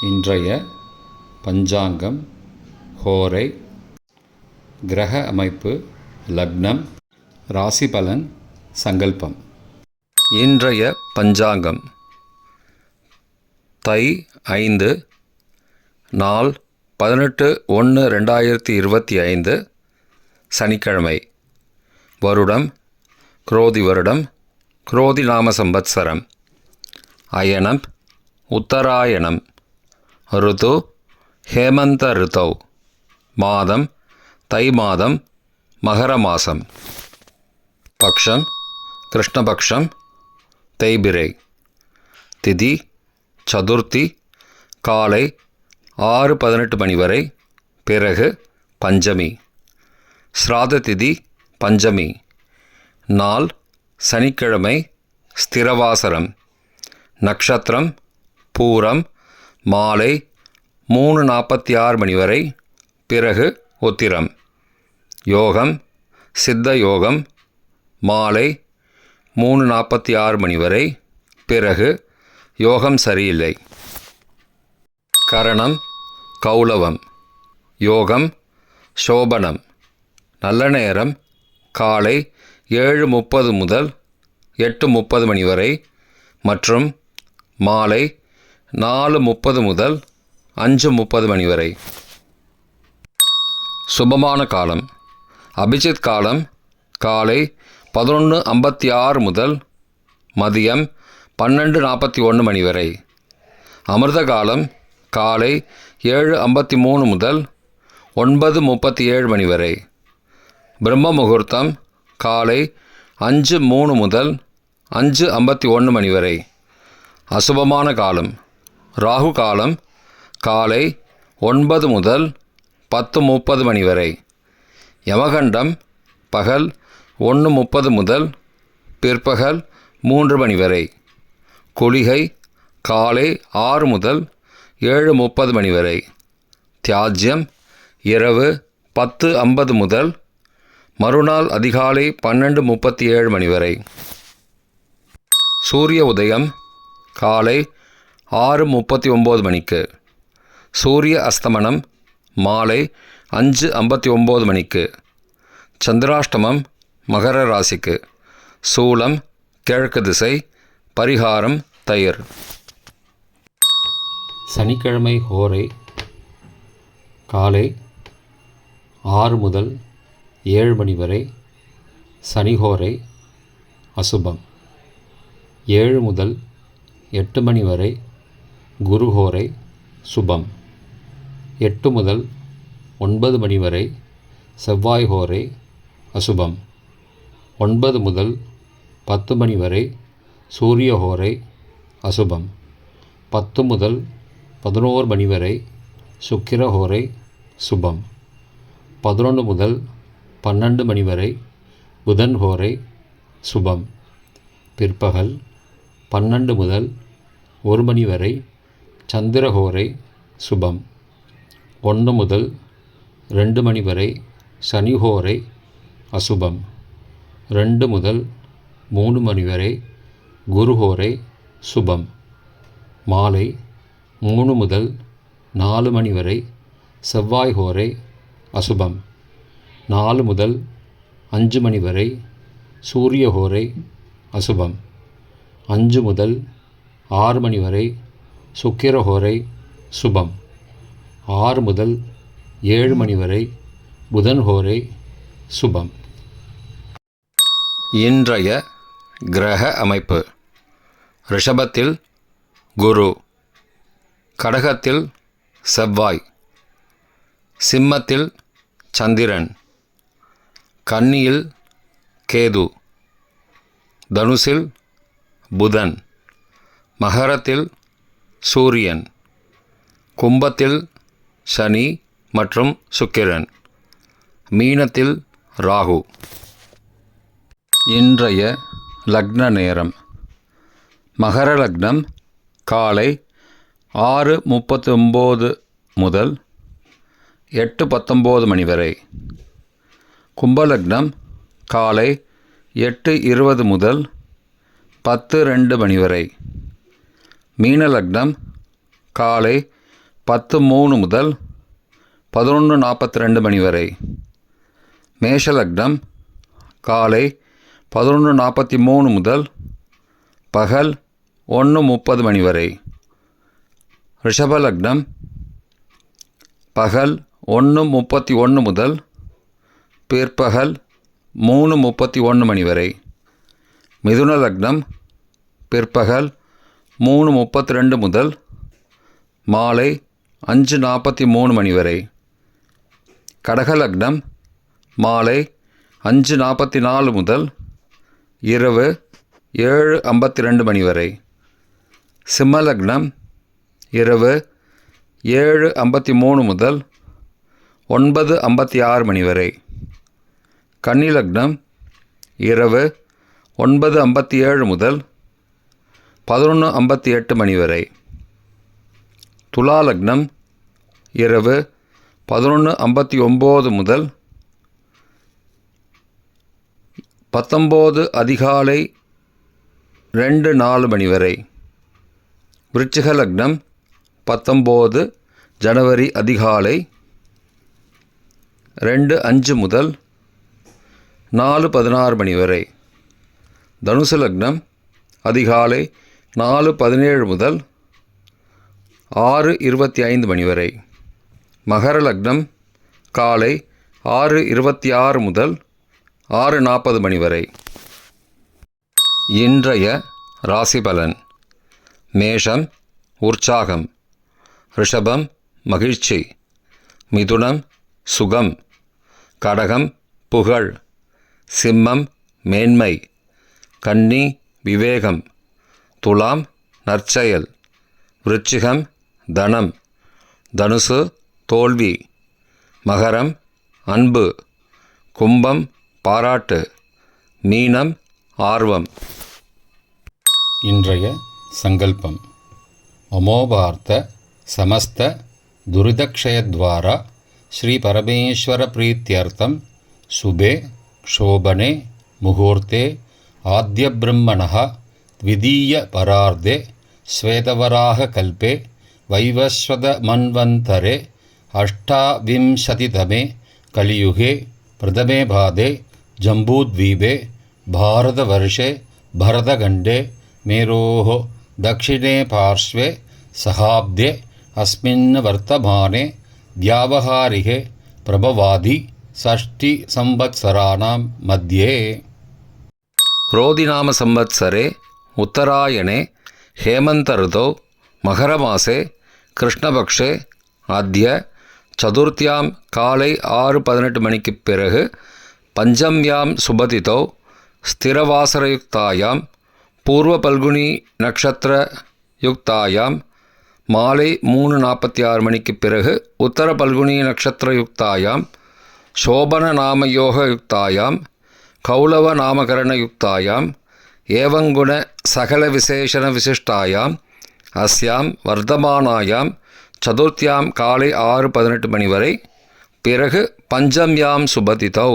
இன்றைய பஞ்சாங்கம், ஹோரை, கிரக அமைப்பு, லக்னம், ராசி பலன், சங்கல்பம். இன்றைய பஞ்சாங்கம் தை 5, நாள் 18/1/2025, சனிக்கிழமை. வருடம் குரோதி வருடம், குரோதி நாம சம்பத்சரம். அயனம் உத்தராயணம். ருது ஹேமந்த ருதௌ. மாதம் தை மாதம், மகர மாதம். பக்ஷம் கிருஷ்ணபக்ஷம், தேய்பிரை. திதி சதுர்த்தி, காலை 6:18 மணி வரை, பிறகு பஞ்சமி. ஸ்ராத திதி பஞ்சமி. நாள் சனிக்கிழமை, ஸ்திரவாசரம். நக்ஷத்திரம் பூரம், மாலை 3:46 மணி வரை, பிறகு உத்திரம். யோகம் சித்த யோகம், மாலை 3:46 மணி வரை, பிறகு யோகம் சரியில்லை. கரணம் கௌலவம். யோகம் சோபனம். நல்ல நேரம் காலை 7:30 முதல் 8:30 மணி வரை மற்றும் மாலை 4:30 முதல் 5:30 மணி வரை. சுபமான காலம். அபிஜித் காலம் காலை 11:56 முதல் மதியம் 12:41 மணி வரை. அமிர்த காலம் காலை 7:53 முதல் 9:37 மணி வரை. பிரம்ம முகூர்த்தம் காலை 5:03 முதல் 5:51 மணி வரை. அசுபமான காலம். ராகு காலம் காலை 9 முதல் 10:30 மணி வரை. யமகண்டம் பகல் 1:30 முதல் பிற்பகல் 3 மணி வரை. குளிகை காலை 6 முதல் 7:30 மணி வரை. தியாஜ்யம் இரவு 10:50 முதல் மறுநாள் அதிகாலை 12:37 மணி வரை. சூரிய உதயம் காலை 6:39 மணிக்கு. சூரிய அஸ்தமனம் மாலை 5:59 மணிக்கு. சந்திராஷ்டமம் மகர ராசிக்கு. சூலம் கிழக்கு திசை. பரிகாரம் தயிர். சனிக்கிழமை ஹோரை காலை 6 முதல் 7 மணி வரை, சனிஹோரை அசுபம். 7 முதல் 8 மணி வரை, குருஹோரை சுபம். 8 முதல் 9 மணி வரை, செவ்வாய் ஹோரை அசுபம். 9 முதல் 10 மணி வரை, சூரிய ஹோரை அசுபம். 10 முதல் 11 மணி வரை, சுக்கிர ஹோரை சுபம். 11 முதல் 12 மணி வரை, புதன் ஹோரை சுபம். பிற்பகல் 12 முதல் 1 மணி வரை, சந்திரஹோரை சுபம். 1 முதல் 2 மணி வரை, சனிஹோரை அசுபம். 2 முதல் 3 மணி வரை, குருஹோரை சுபம். மாலை 3 முதல் 4 மணி வரை, செவ்வாய் ஹோரை அசுபம். 4 முதல் 5 மணி வரை, சூரிய ஹோரை அசுபம். 5 முதல் 6 மணி வரை, சுக்கிர ஹோரை சுபம். 6 முதல் 7 மணி வரை, புதன் ஹோரை சுபம். இன்றைய கிரக அமைப்பு. ரிஷபத்தில் குரு, கடகத்தில் செவ்வாய், சிம்மத்தில் சந்திரன், கன்னியில் கேது, தனுசில் புதன், மகரத்தில் சூரியன், கும்பத்தில் சனி மற்றும் சுக்கிரன், மீனத்தில் ராகு. இன்றைய லக்ன நேரம். மகர லக்னம் காலை 6:39 முதல் 8:19 மணி வரை. கும்பலக்னம் காலை 8:20 முதல் 10:02 மணி வரை. மீன லக்னம் காலை 10:03 முதல் 11:42 மணி வரை. மேஷ லக்னம் காலை 11:43 முதல் பகல் 1:30 மணி வரை. ரிஷப லக்னம் பகல் 1:31 முதல் பிற்பகல் 3:31 மணி வரை. மிதுன லக்னம் பிற்பகல் 3:32 முதல் மாலை 5:43 மணி வரை. கடக லக்னம் மாலை 5:44 முதல் இரவு 7:52 மணி வரை. சிம்ம லக்னம் இரவு 7:53 முதல் 9:56 மணி வரை. கன்னி லக்னம் இரவு 9:57 முதல் 11:58 மணி வரை. துலா லக்னம் இரவு 11:59 முதல் 19 அதிகாலை 2:04 மணி வரை. விருச்சிக லக்னம் 19 ஜனவரி அதிகாலை 2:05 முதல் 4:16 மணி வரை. தனுசு லக்னம் அதிகாலை 4:17 முதல் 6:25 மணி வரை. மகர லக்னம் காலை 6:26 முதல் 6:40 மணி வரை. இன்றைய ராசி பலன். மேஷம் உற்சாகம், ரிஷபம் மகிழ்ச்சி, மிதுனம் சுகம், கடகம் புகழ், சிம்மம் மேன்மை, கன்னி விவேகம், துலாம் நற்செயல், விருச்சிகம் தனம், தனுசு தோல்வி, மகரம் அன்பு, கும்பம் பாராட்டு, மீனம் ஆர்வம். இன்றைய சங்கல்பம். அமோபார்த்த சமஸ்த துரிதக்ஷயத்வாரா ஸ்ரீ பரமேஸ்வர பிரீத்யர்த்தம் சுபே க்ஷோபனே முகூர்த்தே ஆத்ய பிரம்மணः த்விதீய பரார்த்தே ஸ்வேதவராக கல்பே வைவஸ்வத மன்வந்தரே அஷ்டாவிம்சதிதமே கலியுகே பிரதமே பாதே ஜம்பூத்வீபே பாரதவர்ஷே பரதகண்டே मेरोः दक्षिणे पार्श्वे सहाब्दे अस्मिन् वर्तमाने व्यावहारिके प्रभवादि षष्टिसंवत्सराणां मध्ये. क्रोधिनाम संवत्सरे उत्तरायणे हेमन्तऋतौ मकरमासे कृष्णपक्षे अद्य चतुर्थ्यां काले 6:18 मणिक्कुப் பிறகு பஞ்சம்யாம் சுபதிதௌ ஸ்திரவாசரயுக்தாயாம் பூர்வ பல்குனி நக்ஷத்திர யுக்தாயாம் மாலை 3:46 மணிக்குப் பிறகு உத்தர பல்குனி நக்ஷத்திர யுக்தாயாம் சோபன நாமயோக யுக்தாயாம் கௌளவ நாமகரண யுக்தாயாம் ஏவங்குண சகல விசேஷண விசிஷ்டாயாம் அஸ்யாம் வர்த்தமானாயாம் சதுர்த்தியாம் காலை 6:18 மணி வரை. பிறகு பஞ்சம்யாம் சுபதிதௌ